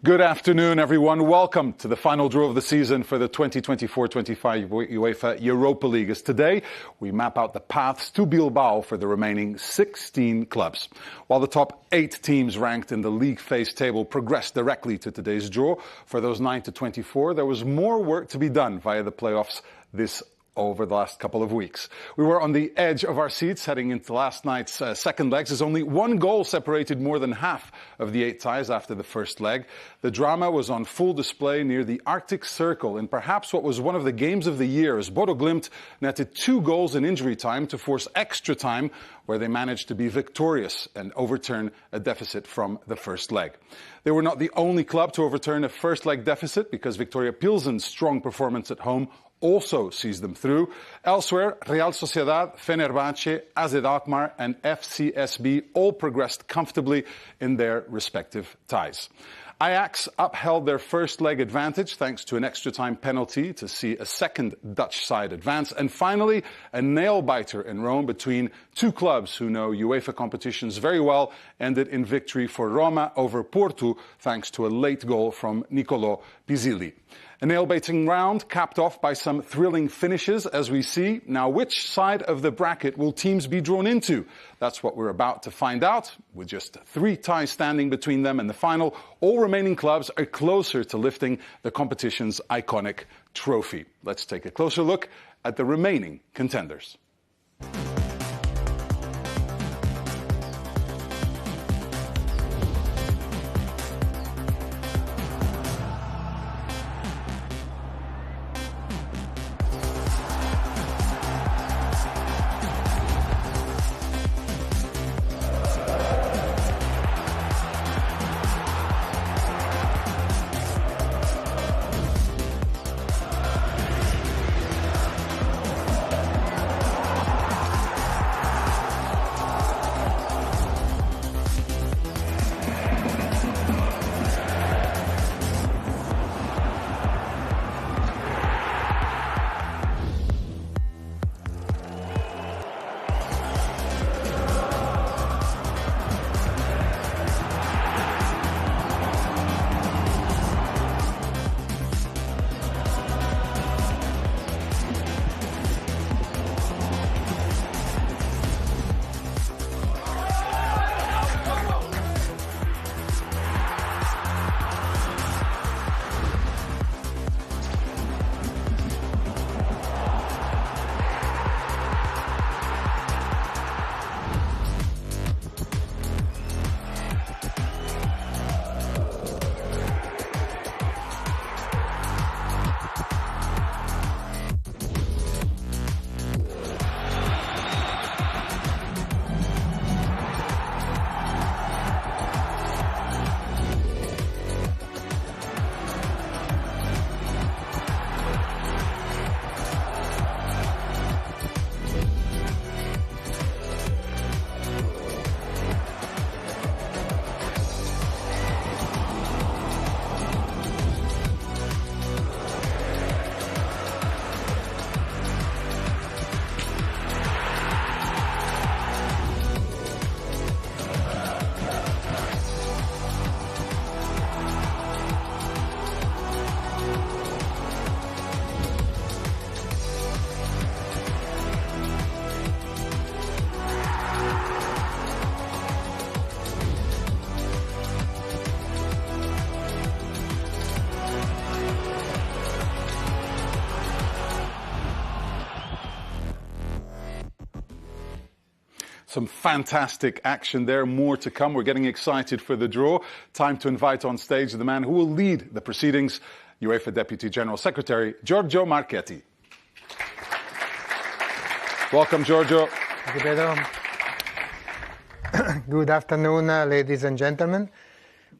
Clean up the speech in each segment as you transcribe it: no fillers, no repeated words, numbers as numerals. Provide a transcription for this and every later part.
Good afternoon, everyone. Welcome to the final draw of the season for the 2024-25 UEFA Europa League. As today, we map out the paths to Bilbao for the remaining 16 clubs. While the top 8 teams ranked in the league phase table progressed directly to today's draw, for those 9 to 24, there was more work to be done via the playoffs over the last couple of weeks. We were on the edge of our seats heading into last night's second legs, as only one goal separated more than half of the 8 ties after the first leg. The drama was on full display near the Arctic Circle in perhaps what was one of the games of the year, as Bodo Glimt netted 2 goals in injury time to force extra time, where they managed to be victorious and overturn a deficit from the first leg. They were not the only club to overturn a first leg deficit, because Victoria Pilsen's strong performance at home also sees them through. Elsewhere, Real Sociedad, Fenerbahce, AZ Alkmaar and FCSB all progressed comfortably in their respective ties. Ajax upheld their first leg advantage thanks to an extra time penalty to see a second Dutch side advance. And finally, a nail-biter in Rome between two clubs who know UEFA competitions very well ended in victory for Roma over Porto thanks to a late goal from Niccolò Pisilli. A nail-biting round capped off by some thrilling finishes, as we see. Now, which side of the bracket will teams be drawn into? That's what we're about to find out. With just 3 ties standing between them and the final, all remaining clubs are closer to lifting the competition's iconic trophy. Let's take a closer look at the remaining contenders. Some fantastic action there, more to come. We're getting excited for the draw. Time to invite on stage the man who will lead the proceedings, UEFA Deputy General Secretary Giorgio Marchetti. Welcome, Giorgio. Thank you, Pedro. Good afternoon, ladies and gentlemen.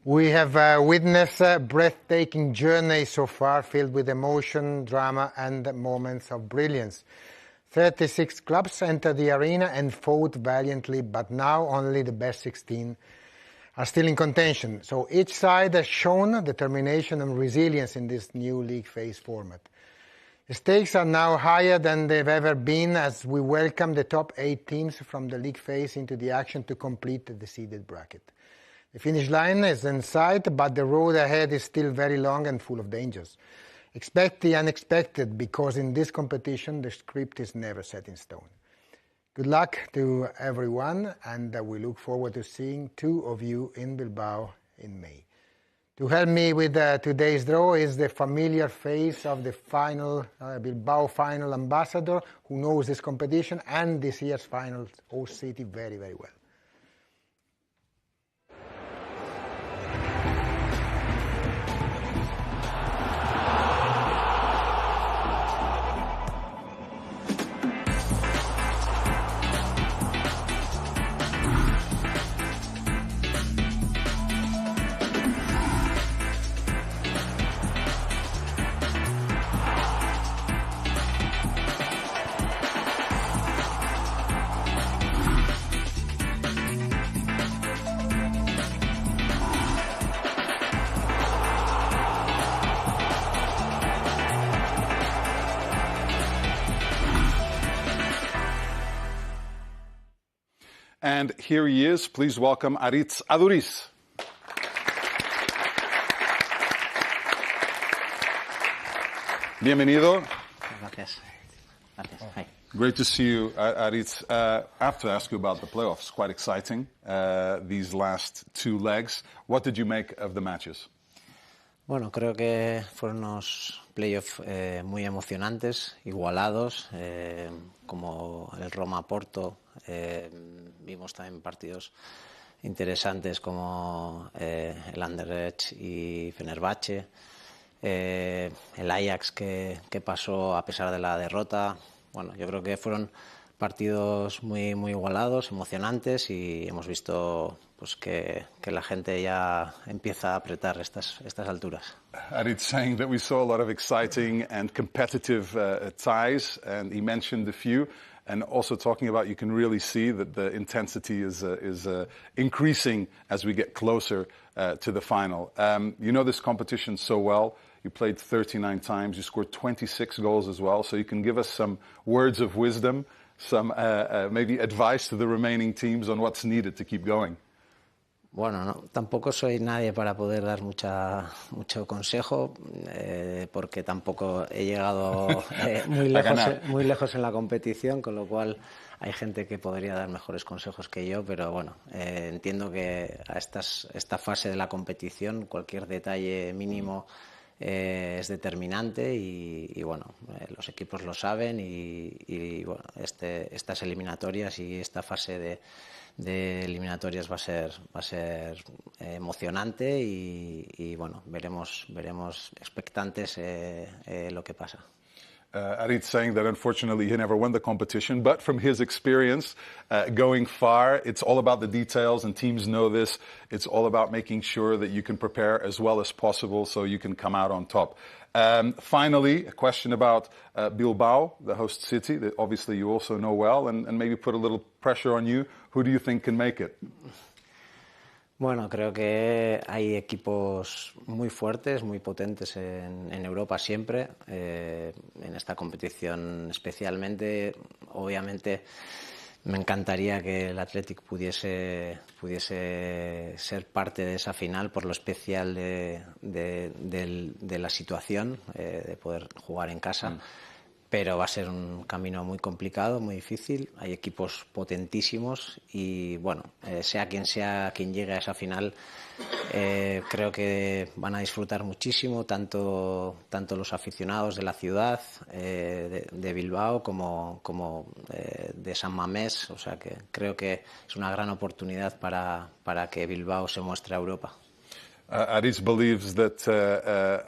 We have witnessed a breathtaking journey so far, filled with emotion, drama and moments of brilliance. 36 clubs entered the arena and fought valiantly, but now only the best 16 are still in contention. So each side has shown determination and resilience in this new league phase format. The stakes are now higher than they've ever been, as we welcome the top 8 teams from the league phase into the action to complete the seeded bracket. The finish line is in sight, but the road ahead is still very long and full of dangers. Expect the unexpected, because in this competition the script is never set in stone. Good luck to everyone, and we look forward to seeing two of you in Bilbao in May. To help me with today's draw is the familiar face of the final Bilbao final ambassador, who knows this competition and this year's final host city very, very well. And here he is. Please welcome Aritz Aduriz. Bienvenido. Gracias. Gracias. Hi. Great to see you, Aritz. I have to ask you about the playoffs. Quite exciting, these last two legs. What did you make of the matches? Bueno, creo que fueron unos playoffs muy emocionantes, igualados, como el Roma-Porto. Vimos también partidos interesantes como el Anderlecht y Fenerbahce, el Ajax que pasó a pesar de la derrota. Bueno, yo creo que fueron partidos muy igualados, emocionantes, y hemos visto pues que la gente ya empieza a apretar estas alturas. Aritz saying that we saw a lot of exciting and competitive ties, and he mentioned a few. And also talking about, you can really see that the intensity is increasing as we get closer to the final. You know this competition so well. You played 39 times. You scored 26 goals as well. So you can give us some words of wisdom, some maybe advice to the remaining teams on what's needed to keep going. Bueno, no, tampoco soy nadie para poder dar mucho consejo, porque tampoco he llegado muy lejos en la competición, con lo cual hay gente que podría dar mejores consejos que yo, pero bueno, entiendo que a esta fase de la competición cualquier detalle mínimo es determinante, y bueno, los equipos lo saben, y bueno, estas eliminatorias y esta fase de eliminatorias va a ser emocionante, y bueno, veremos expectantes lo que pasa. Aritz saying that unfortunately he never won the competition, but from his experience going far, it's all about the details, and teams know this. It's all about making sure that you can prepare as well as possible so you can come out on top. Finally, a question about Bilbao, the host city, that obviously you also know well, and maybe put a little pressure on you. Who do you think can make it? Bueno, creo que hay equipos muy fuertes, muy potentes en Europa siempre, en esta competición especialmente. Obviamente me encantaría que el Athletic pudiese ser parte de esa final por lo especial de la situación, de poder jugar en casa. Pero va a ser un camino muy complicado, muy difícil. Hay equipos potentísimos y, bueno, sea quien llegue a esa final, creo que van a disfrutar muchísimo, tanto los aficionados de la ciudad, de Bilbao, como de San Mamés. O sea que creo que es una gran oportunidad para que Bilbao se muestre a Europa. Aritz believes that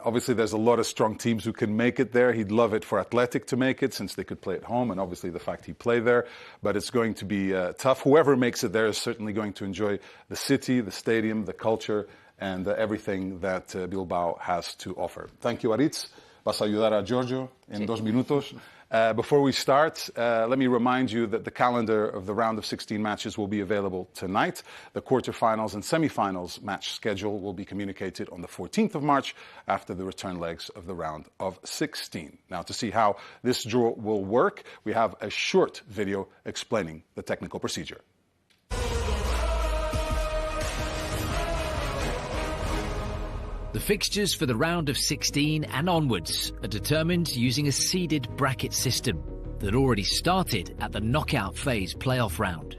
obviously there's a lot of strong teams who can make it there. He'd love it for Athletic to make it, since they could play at home, and obviously the fact he played there. But it's going to be tough. Whoever makes it there is certainly going to enjoy the city, the stadium, the culture, and everything that Bilbao has to offer. Thank you, Aritz. Vas a ayudar a Giorgio en 2 minutos. Before we start, let me remind you that the calendar of the round of 16 matches will be available tonight. The quarterfinals and semifinals match schedule will be communicated on the 14th of March after the return legs of the round of 16. Now, to see how this draw will work, we have a short video explaining the technical procedure. The fixtures for the round of 16 and onwards are determined using a seeded bracket system that already started at the knockout phase playoff round.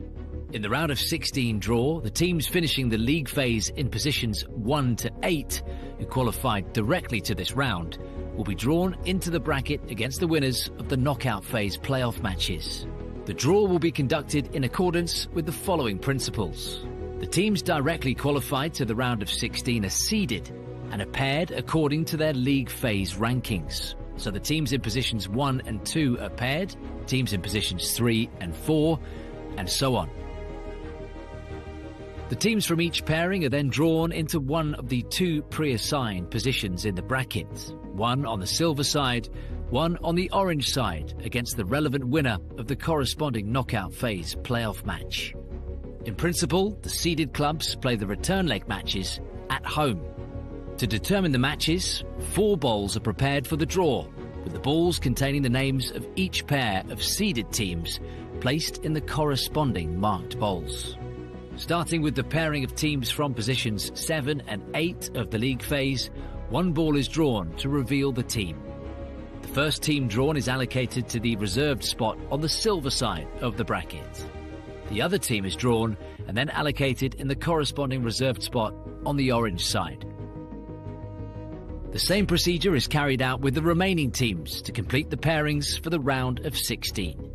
In the round of 16 draw, the teams finishing the league phase in positions 1 to 8, who qualified directly to this round, will be drawn into the bracket against the winners of the knockout phase playoff matches. The draw will be conducted in accordance with the following principles. The teams directly qualified to the round of 16 are seeded and are paired according to their league phase rankings. So the teams in positions 1 and 2 are paired, teams in positions 3 and 4, and so on. The teams from each pairing are then drawn into one of the 2 pre-assigned positions in the bracket, one on the silver side, one on the orange side, against the relevant winner of the corresponding knockout phase playoff match. In principle, the seeded clubs play the return leg matches at home. To determine the matches, 4 bowls are prepared for the draw, with the balls containing the names of each pair of seeded teams placed in the corresponding marked bowls. Starting with the pairing of teams from positions 7 and 8 of the league phase, 1 ball is drawn to reveal the team. The first team drawn is allocated to the reserved spot on the silver side of the bracket. The other team is drawn and then allocated in the corresponding reserved spot on the orange side. The same procedure is carried out with the remaining teams to complete the pairings for the round of 16.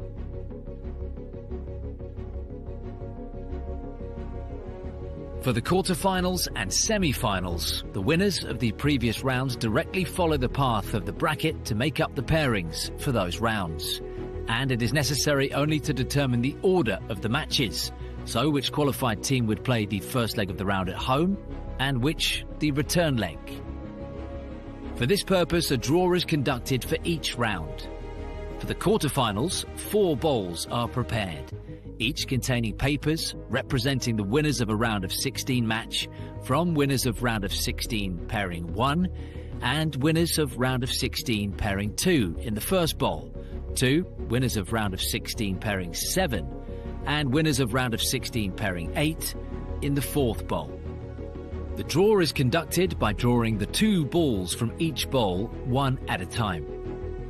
For the quarter-finals and semi-finals, the winners of the previous rounds directly follow the path of the bracket to make up the pairings for those rounds. And it is necessary only to determine the order of the matches, so which qualified team would play the first leg of the round at home, and which the return leg. For this purpose, a draw is conducted for each round. For the quarter-finals, 4 bowls are prepared, each containing papers representing the winners of a round of 16 match from winners of round of 16 pairing 1 and winners of round of 16 pairing 2 in the first bowl, 2 winners of round of 16 pairing 7 and winners of round of 16 pairing 8 in the fourth bowl. The draw is conducted by drawing the 2 balls from each bowl one at a time.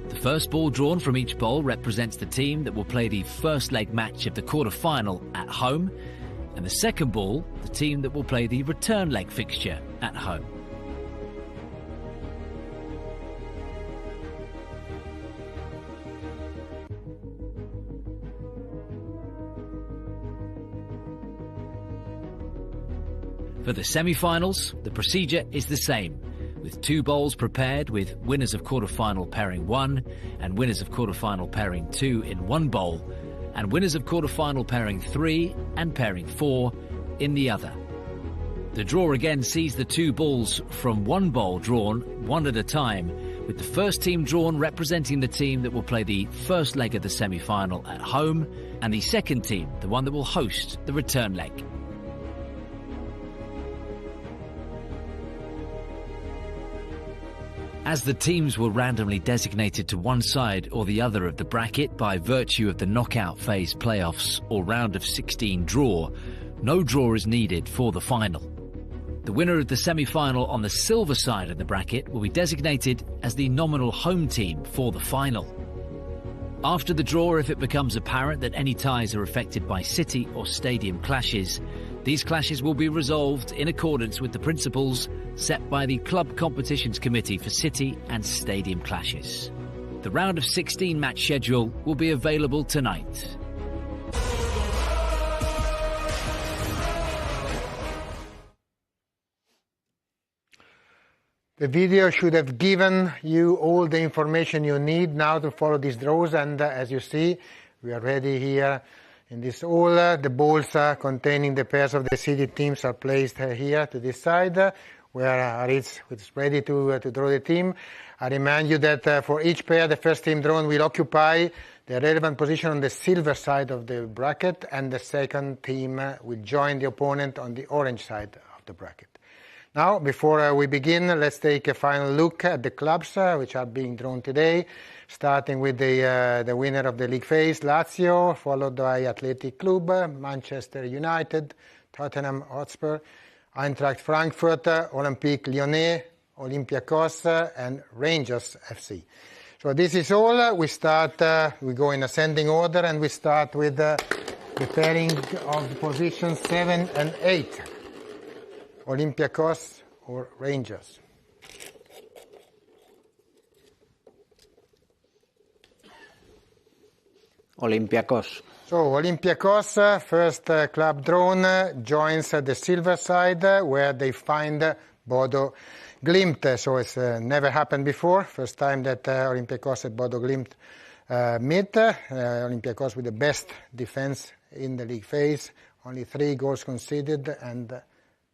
The first ball drawn from each bowl represents the team that will play the first leg match of the quarter-final at home, and the second ball, the team that will play the return leg fixture at home. For the semi-finals, the procedure is the same, with 2 bowls prepared with winners of quarter-final pairing 1 and winners of quarter-final pairing 2 in one bowl, and winners of quarter-final pairing 3 and pairing 4 in the other. The draw again sees the 2 balls from one bowl drawn one at a time, with the first team drawn representing the team that will play the first leg of the semi-final at home, and the second team, the one that will host the return leg. As the teams were randomly designated to one side or the other of the bracket by virtue of the knockout phase playoffs or round of 16 draw, no draw is needed for the final. The winner of the semi-final on the silver side of the bracket will be designated as the nominal home team for the final. After the draw, if it becomes apparent that any ties are affected by city or stadium clashes, these clashes will be resolved in accordance with the principles set by the Club Competitions Committee for City and Stadium Clashes. The round of 16 match schedule will be available tonight. The video should have given you all the information you need now to follow these draws, and as you see, we are ready here in this hall. The balls containing the pairs of the seeded teams are placed here to this side, where Aritz is ready to draw the team. I remind you that for each pair, the first team drawn will occupy the relevant position on the silver side of the bracket, and the second team will join the opponent on the orange side of the bracket. Now, before we begin, let's take a final look at the clubs which are being drawn today, starting with the winner of the league phase, Lazio, followed by Athletic Club, Manchester United, Tottenham Hotspur, Eintracht Frankfurt, Olympique Lyonnais, Olympiacos, and Rangers FC. So this is all. We go in ascending order, and we start with the pairing of positions 7 and 8. Olympiacos or Rangers. Olympiacos. So Olympiacos, first club drawn, joins the silver side where they find Bodo Glimt. So it's never happened before. First time that Olympiacos and Bodo Glimt meet. Olympiacos with the best defense in the league phase. Only 3 goals conceded and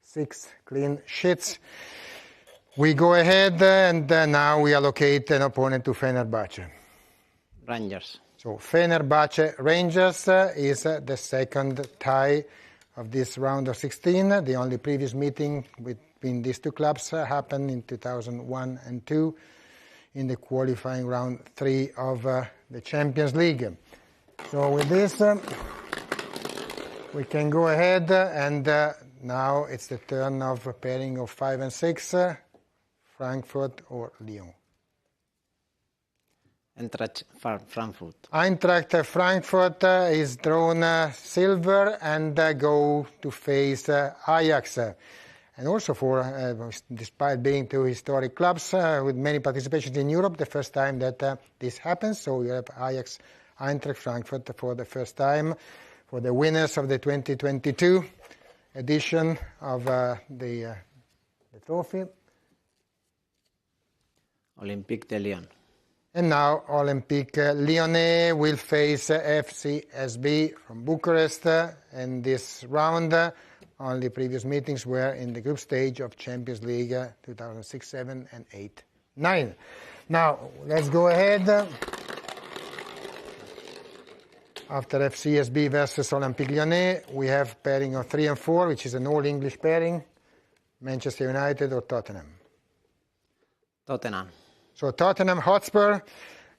6 clean sheets. We go ahead and now we allocate an opponent to Fenerbahce. Rangers. So Fenerbahce Rangers is the second tie of this round of 16. The only previous meeting between these two clubs happened in 2001 and 2 in the qualifying round 3 of the Champions League. So with this, we can go ahead and now it's the turn of pairing of 5 and 6, Frankfurt or Lyon. Eintracht Frankfurt. Eintracht Frankfurt is drawn silver and go to face Ajax. And also despite being 2 historic clubs with many participations in Europe, the first time that this happens. So you have Ajax, Eintracht Frankfurt for the first time for the winners of the 2022 edition of the trophy. Olympique de Lyon. And now Olympique Lyonnais will face FCSB from Bucharest in this round. Only previous meetings were in the group stage of Champions League 2006, 7 and 8, 9. Now let's go ahead. After FCSB versus Olympique Lyonnais, we have pairing of 3 and 4, which is an all-English pairing. Manchester United or Tottenham? Tottenham. So Tottenham Hotspur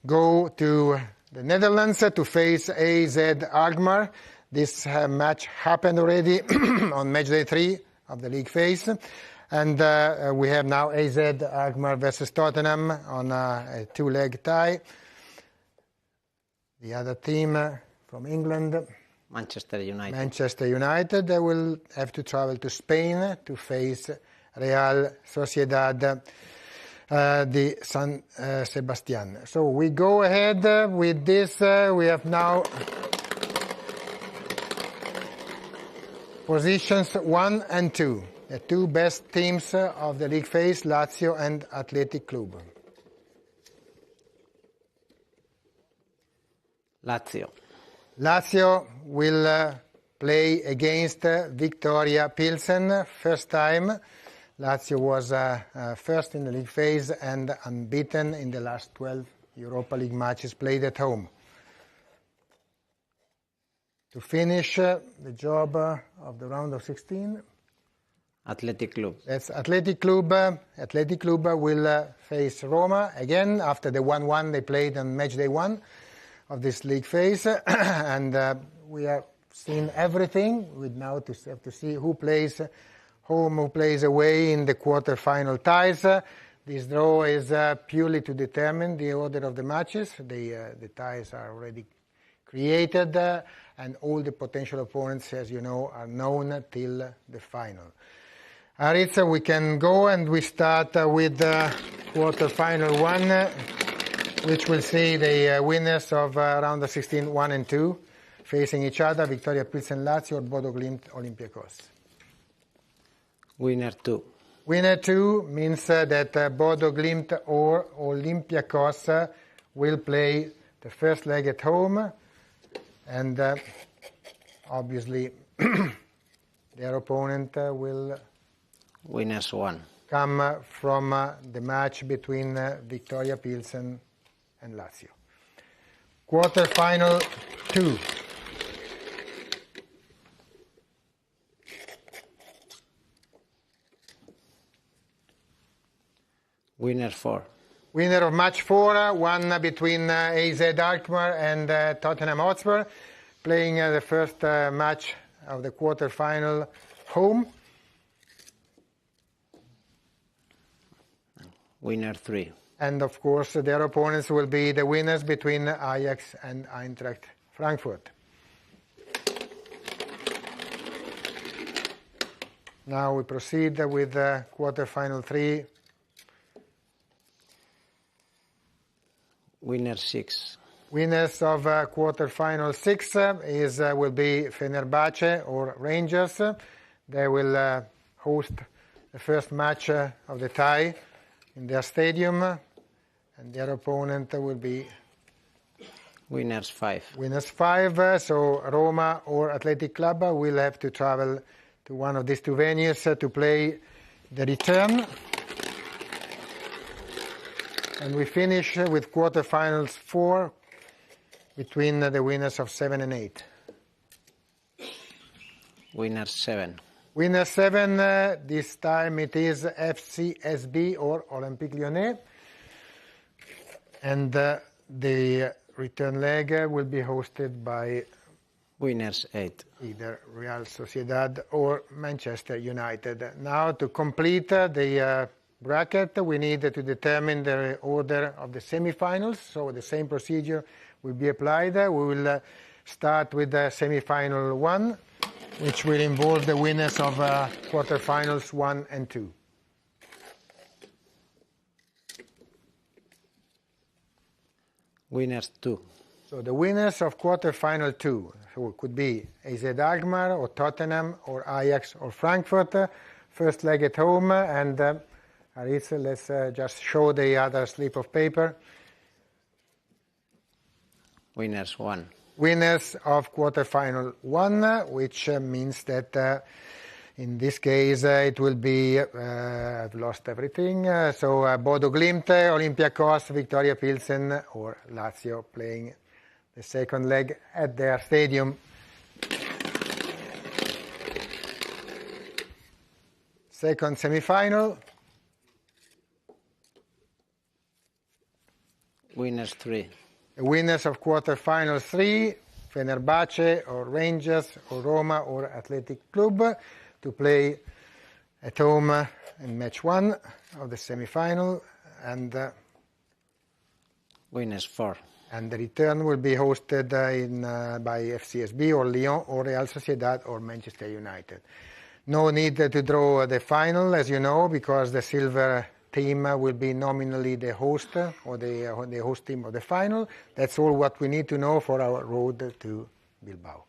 go to the Netherlands to face AZ Alkmaar. This match happened already on match day 3 of the league phase. And we have now AZ Alkmaar versus Tottenham on a 2-leg tie. The other team from England, Manchester United. Manchester United, they will have to travel to Spain to face Real Sociedad de San Sebastian. So we go ahead with this. We have now positions 1 and 2. The 2 best teams of the league phase, Lazio and Athletic Club. Lazio. Lazio will play against Victoria Pilsen. First time. Lazio was first in the league phase and unbeaten in the last 12 Europa League matches played at home. To finish the job of the round of 16, Athletic Club. that's Athletic Club. Athletic Club will face Roma again after the 1-1 they played on match day 1 of this league phase. And we have seen everything. We now have to see who plays home, who plays away in the quarter-final ties. This draw is purely to determine the order of the matches. The ties are already created, and all the potential opponents, as you know, are known till the final. Aritz, we can go, and we start with the quarter-final 1, which will see the winners of round of 16, 1 and 2, facing each other, Victoria Pilsen Lazio or Bodo Glimt Olympiacos. Winner 2. Winner 2 means that Bodo Glimt or Olympiacos will play the first leg at home, and obviously their opponent will Winners 1. come from the match between Victoria Pilsen and Lazio. Quarter-final 2. Winner 4. Winner of match 4, one between AZ Alkmaar and Tottenham Hotspur, playing the first match of the quarter-final home. Winner 3. And of course, their opponents will be the winners between Ajax and Eintracht Frankfurt. Now we proceed with quarterfinal 3. Winner 6. Winners of quarterfinal 6 will be Fenerbahce or Rangers. They will host the first match of the tie in their stadium, and their opponent will be Winners 5. Winners 5. So Roma or Athletic Club will have to travel to one of these two venues to play the return. And we finish with quarterfinals 4 between the winners of 7 and 8. Winners 7. Winner 7, this time it is FCSB or Olympique Lyonnais. And the return leg will be hosted by Winners 8. either Real Sociedad or Manchester United. Now to complete the bracket, we need to determine the order of the semi-finals. So the same procedure will be applied. We will start with the semi-final 1, which will involve the winners of quarterfinals 1 and 2. Winners 2. So the winners of quarterfinal 2 could be AZ Alkmaar or Tottenham or Ajax or Frankfurt. First leg at home, and Aritz, let's just show the other slip of paper. Winners 1. Winners of quarterfinal 1, which means that in this case it will be, I've lost everything, so Bodo Glimt, Olympiacos, Victoria Pilsen or Lazio playing the second leg at their stadium. Second semi-final. Winners 3. The winners of quarterfinal 3, Fenerbahce or Rangers or Roma or Athletic Club, to play at home in match 1 of the semi-final, and Winners 4. And the return will be hosted by FCSB or Lyon or Real Sociedad or Manchester United. No need to draw the final, as you know, because the silver team will be nominally the host or the host team of the final. That's all what we need to know for our road to Bilbao.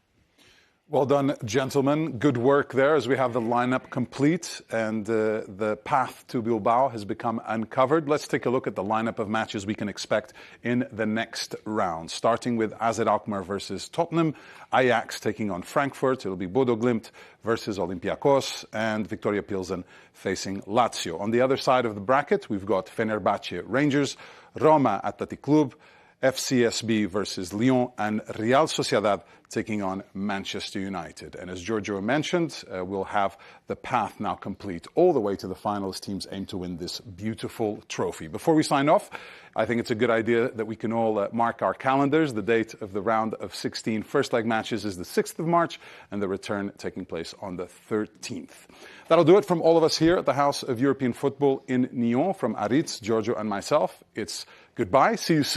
Well done, gentlemen. Good work there as we have the lineup complete and the path to Bilbao has become uncovered. Let's take a look at the lineup of matches we can expect in the next round. Starting with AZ Alkmaar versus Tottenham, Ajax taking on Frankfurt. It'll be Bodo Glimt versus Olympiacos, and Victoria Pilsen facing Lazio. On the other side of the bracket, we've got Fenerbahce Rangers, Roma Athletic Club, FCSB versus Lyon, and Real Sociedad taking on Manchester United. And as Giorgio mentioned, we'll have the path now complete all the way to the finals. Teams aim to win this beautiful trophy. Before we sign off, I think it's a good idea that we can all mark our calendars. The date of the round of 16 first leg matches is the 6th of March, and the return taking place on the 13th. That'll do it from all of us here at the House of European Football in Nyon. From Aritz, Giorgio, and myself, it's goodbye. See you soon.